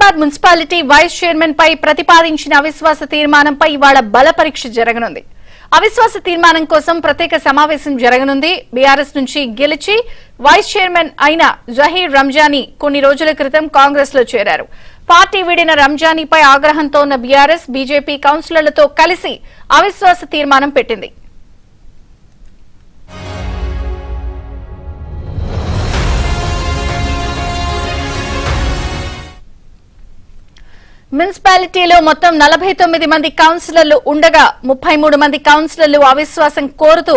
Adilabad municipality vice chairman పై ప్రతిపాదించిన అవిశ్వాస తీర్మానంపై ఇవాళ బల పరీక్ష జరగనుంది. అవిశ్వాస తీర్మానం కోసం ప్రత్యేక సమావేశం జరగనుంది. బీఆర్ఎస్ నుంచి గెలిచి వైస్ చైర్మన్ అయిన జహీర్ రంజానీ కొన్ని రోజుల క్రితం కాంగ్రెస్ లో చేరారు. పార్టీ వీడిన రంజానీపై ఆగ్రహంతో ఉన్న బీఆర్ఎస్ బీజేపీ కౌన్సిలర్లతో కలిసి అవిశ్వాస తీర్మానం పెట్టింది. మున్సిపాలిటీలో మొత్తం 49 మంది కౌన్సిలర్లు ఉండగా 33 మంది కౌన్సిలర్లు అవిశ్వాసం కోరుతూ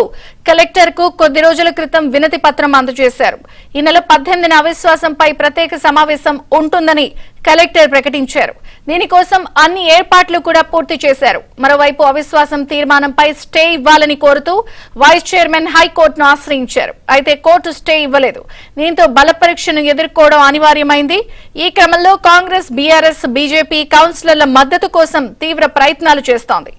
కలెక్టర్ కు కొద్ది రోజుల క్రితం వినతి పత్రం అందజేశారు. ఈ నెల 18న అవిశ్వాసంపై ప్రత్యేక సమావేశం ఉంటుందని కలెక్టర్ ప్రకటించారు. దీనికోసం అన్ని ఏర్పాట్లు కూడా పూర్తి చేశారు. మరోవైపు అవిశ్వాసం తీర్మానంపై స్టే ఇవ్వాలని కోరుతూ వైస్ చైర్మన్ హైకోర్టును ఆశ్రయించారు. అయితే కోర్టు స్టే ఇవ్వలేదు. దీంతో బల పరీక్షను ఎదుర్కోవడం అనివార్యమైంది. ఈ క్రమంలో కాంగ్రెస్, బీఆర్ఎస్, బీజేపీ కౌన్సిలర్ల మద్దతు కోసం తీవ్ర ప్రయత్నాలు చేస్తోంది.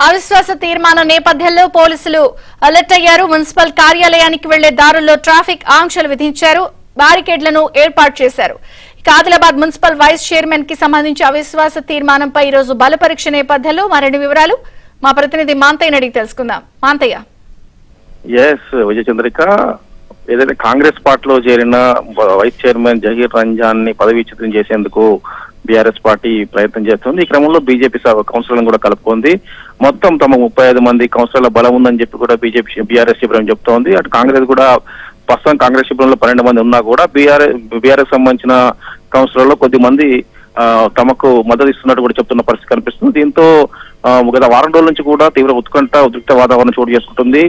అవిశ్వాస తీర్మానం నేపథ్యంలో పోలీసులు అలర్ట్ అయ్యారు. మున్సిపల్ కార్యాలయానికి వెళ్లే దారుల్లో ట్రాఫిక్ ఆంక్షలు విధించారు. బ్యారికేడ్లను ఏర్పాటు చేశారు. ఆదిలాబాద్ మున్సిపల్ వైస్ చైర్మన్ కి సంబంధించి అవిశ్వాస తీర్మానంపై ఈ రోజు బల పరీక్ష నేపథ్యంలో మరిన్ని వివరాలు మా ప్రతినిధి మాంతయ్య అడిగి తెలుసుకుందాం. మాంతయ్య. విజయ చంద్రిక, ఏదైతే కాంగ్రెస్ పార్టీలో చేరిన వైస్ చైర్మన్ జహీర్ రంజాన్ ని పదవీచ్యుతం చేసేందుకు బీఆర్ఎస్ పార్టీ ప్రయత్నం చేస్తుంది. ఈ క్రమంలో బీజేపీ కౌన్సిలర్లను కూడా కలుపుకుంది. మొత్తం తమ 35 మంది కౌన్సిలర్ల బలం ఉందని చెప్పి కూడా బీఆర్ఎస్ శిబిరం చెప్తోంది. అటు కాంగ్రెస్ కూడా ప్రస్తుతం కాంగ్రెస్ శిబిరంలో 12 మంది ఉన్నా కూడా బీఆర్ఎస్ సంబంధించిన కౌన్సిలర్లో కొద్ది మంది తమకు మద్దతు ఇస్తున్నట్టు కూడా చెప్తున్న పరిస్థితి కనిపిస్తుంది. దీంతో గత వారం రోజుల నుంచి కూడా తీవ్ర ఉద్రిక్త వాతావరణం చోటు చేసుకుంటుంది.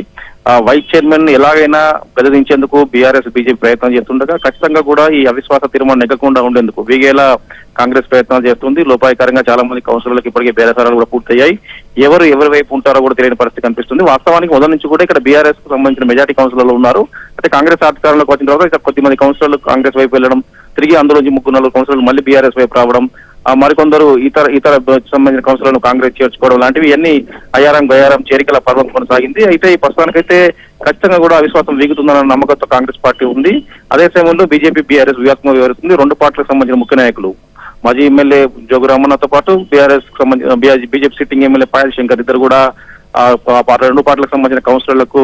వైస్ చైర్మన్ ఎలాగైనా బెదిరించేందుకు బీఆర్ఎస్, బీజేపీ ప్రయత్నం చేస్తుండగా ఖచ్చితంగా కూడా ఈ అవిశ్వాస తీర్మానం నెగ్గకుండా ఉండేందుకు వీగేలా కాంగ్రెస్ ప్రయత్నాలు చేస్తుంది. లోపాయకరంగా చాలా మంది కౌన్సిలర్లకు ఇప్పటికే బేరసారాలు కూడా పూర్తయ్యాయి. ఎవరి వైపు ఉంటారో కూడా తెలియని పరిస్థితి కనిపిస్తుంది. వాస్తవానికి మొదటి నుంచి కూడా ఇక్కడ బీఆర్ఎస్ కు సంబంధించిన మెజార్టీ కౌన్సిలర్లు ఉన్నారు. అయితే కాంగ్రెస్ అధికారంలోకి వచ్చిన తర్వాత ఇక్కడ కొద్దిమంది కౌన్సిలర్లు కాంగ్రెస్ వైపు వెళ్లడం, తిరిగి అందులోంచి 3-4 కౌన్సిలర్లు మళ్ళీ బీఆర్ఎస్ వైపు రావడం, మరికొందరు ఇతర సంబంధించిన కౌన్సిలర్లను కాంగ్రెస్ చేర్చుకోవడం లాంటివి అన్ని అయారం గయారం చేరికల పర్వం కొనసాగింది. అయితే ఈ ప్రస్తుతానికైతే ఖచ్చితంగా కూడా అవిశ్వాసం వీగుతుందన్న నమ్మకంతో కాంగ్రెస్ పార్టీ ఉంది. అదే సమయంలో బీజేపీ, బీఆర్ఎస్ వ్యూహాత్మకంగా వ్యవహరిస్తుంది. రెండు పార్టీలకు సంబంధించిన ముఖ్య నాయకులు మాజీ ఎమ్మెల్యే జోగు రామన్నతో పాటు బీఆర్ఎస్ సంబంధించిన BJP sitting MLA Payal Shankar ఇద్దరు కూడా రెండు పార్టీలకు సంబంధించిన కౌన్సిలర్లకు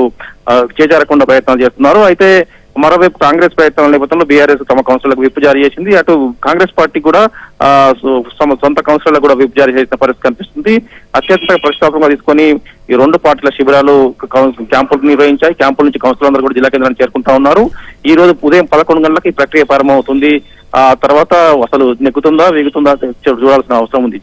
చేజారకుండా ప్రయత్నాలు చేస్తున్నారు. అయితే మరోవైపు కాంగ్రెస్ ప్రయత్నాల నేపథ్యంలో బీఆర్ఎస్ తమ కౌన్సిలర్లకు విప్ జారీ చేసింది. అటు కాంగ్రెస్ పార్టీ కూడా సొంత కౌన్సిలర్లకు కూడా విప్ జారీ చేసిన పరిస్థితి కనిపిస్తుంది. అత్యంత ప్రతిష్టాత్మకంగా తీసుకొని ఈ రెండు పార్టీల శిబిరాలు క్యాంపులు నిర్వహించాయి. క్యాంపుల నుంచి కౌన్సిలర్లందరూ కూడా జిల్లా కేంద్రానికి చేరుకుంటా ఉన్నారు. ఈ రోజు ఉదయం 11 గంటలకు ఈ ప్రక్రియ ప్రారంభమవుతుంది. ఆ తర్వాత అసలు నెగ్గుతుందా వీగుతుందా చూడాల్సిన అవసరం ఉంది.